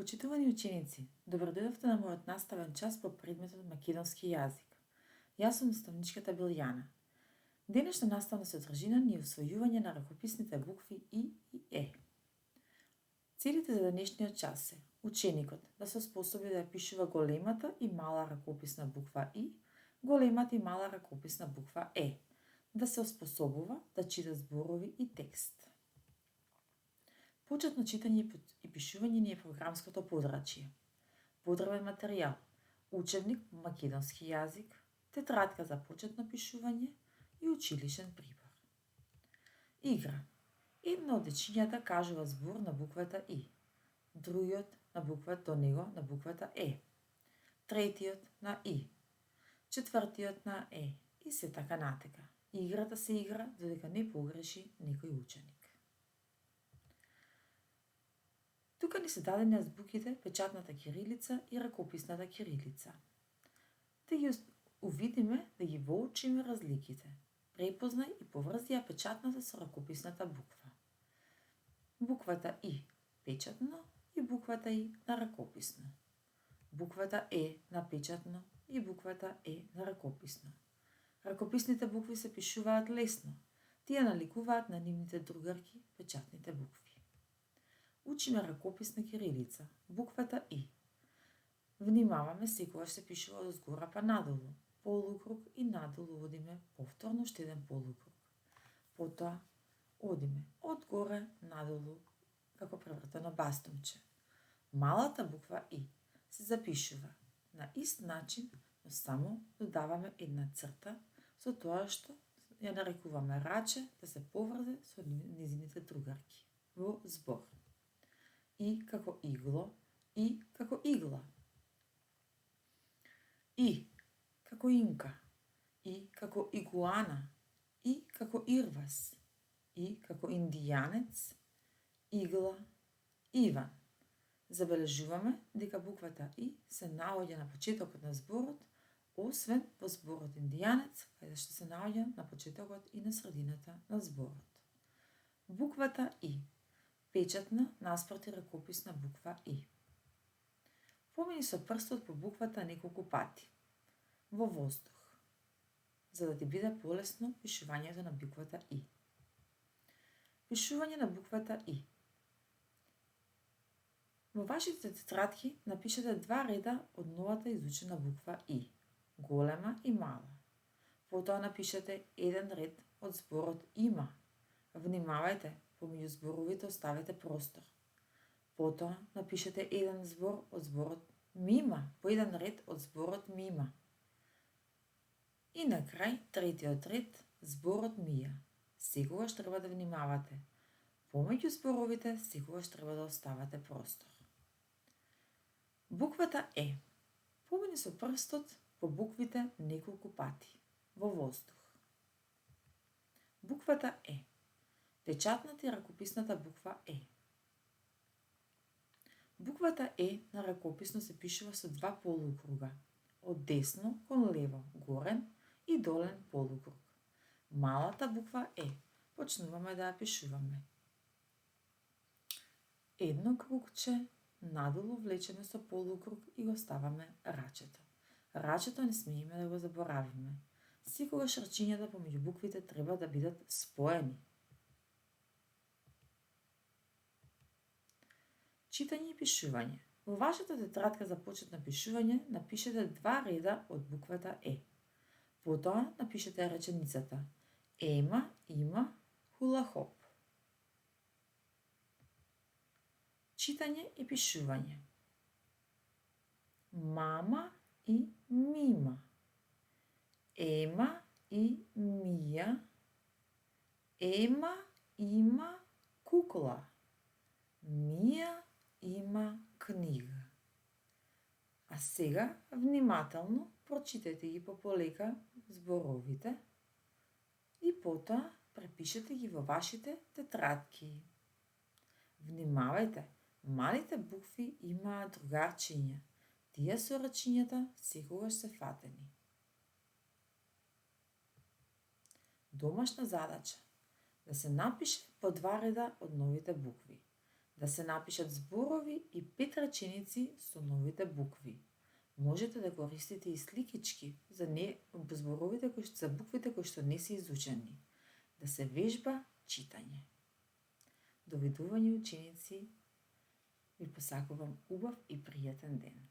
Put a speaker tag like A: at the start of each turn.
A: Почитувани ученици, добродојдовте на мојот наставен час по предметот македонски јазик. Јас сум наставничката Билјана. Денешна наставна содржина ни е усвојување на ракописните букви И и Е. Целите за денешниот час се ученикот да се способи да ја пишува големата и мала ракописна буква И, големата и мала ракописна буква Е, да се оспособува да чита зборови и текст. Почетно читање и пишување ни е програмското подрачје. Потребен материјал, учебник по македонски јазик, тетрадка за почетно пишување и училишен прибор. Игра. Една од дечињата кажува збор на буквата И, другиот на буквата до него на буквата Е, третиот на И, четвртиот на Е и се така натека. Играта се игра додека не погреши некој ученик. Тука ни се дадени азбуките, печатната кирилица и ракописната кирилица. Да ги увидиме, да ги воучиме разликите. Препознај и поврзи ја печатната со ракописната буква. Буквата И печатно и буквата И на ракописно. Буквата Е на печатно и буквата Е на ракописно. Ракописните букви се пишуваат лесно. Тие наликуваат на нивните другарки, печатните букви. Учиме ракописна кирилица, буквата И. Внимаваме секогаш се пишува од згора па надолу, полукруг и надолу одиме повторно уште еден полукруг. Потоа одиме од горе надолу како превртено бастунче. Малата буква И се запишува на ист начин, но само додаваме една црта со тоа што ја нарекуваме раче да се поврзе со незините другарки во збор. И како игло, И како игла. И како инка, И како игуана, И како ирвас, И како индијанец, игла, Иван. Забележуваме дека буквата И се наоѓа на почетокот на зборот, освен во зборот индијанец, каде што се наоѓа на почетокот и на средината на зборот. Буквата И печатна наспроти ракописна буква И. Помини со прстот по буквата неколку пати, во воздух, за да ти биде полесно пишувањето на буквата И. Пишување на буквата И. Во вашите тетрадки напишете 2 реда од новата изучена буква И, голема и мала. Потоа напишете еден ред од зборот има. Внимавајте, помеѓу зборовите оставете простор. Потоа напишете еден збор од зборот мима, по еден ред од зборот мима. И на крај третиот ред зборот мија. Секогаш треба да внимавате. Помеѓу зборовите секогаш треба да оставате простор. Буквата Е. Помини со прстот по буквите неколку пати, во воздух. Буквата Е. Печатната и ракописната буква Е. Буквата Е на ракописно се пишува со 2 полукруга, од десно кон лево, горен и долен полукруг. Малата буква Е почнуваме да ја пишуваме. Едно кругче надолу влечеме со полукруг и го ставаме рачето. Рачето не смееме да го заборавиме. Секогаш рачињата помеѓу буквите треба да бидат споени. Читање и пишување. Во вашата тетрадка за почетно пишување напишете 2 реда од буквата Е. Потоа напишете реченицата Ема има хула-хоп. Читање и пишување. Мама и мима. Ема и мија. Ема има кукла. Мија има книга. А сега внимателно прочитете ги пополека зборовите и потоа препишете ги во вашите тетрадки. Внимавајте, малите букви имаат другарчиња. Тие со рачињата секогаш се фатени. Домашна задача. Да се напише по 2 реда од новите букви. да се напишат зборови и 5 реченици со новите букви. Можете да користите и сликички за зборовите за буквите кои што не се изучени. Да се вежба читање. Довидување ученици, ви посакувам убав и пријатен ден.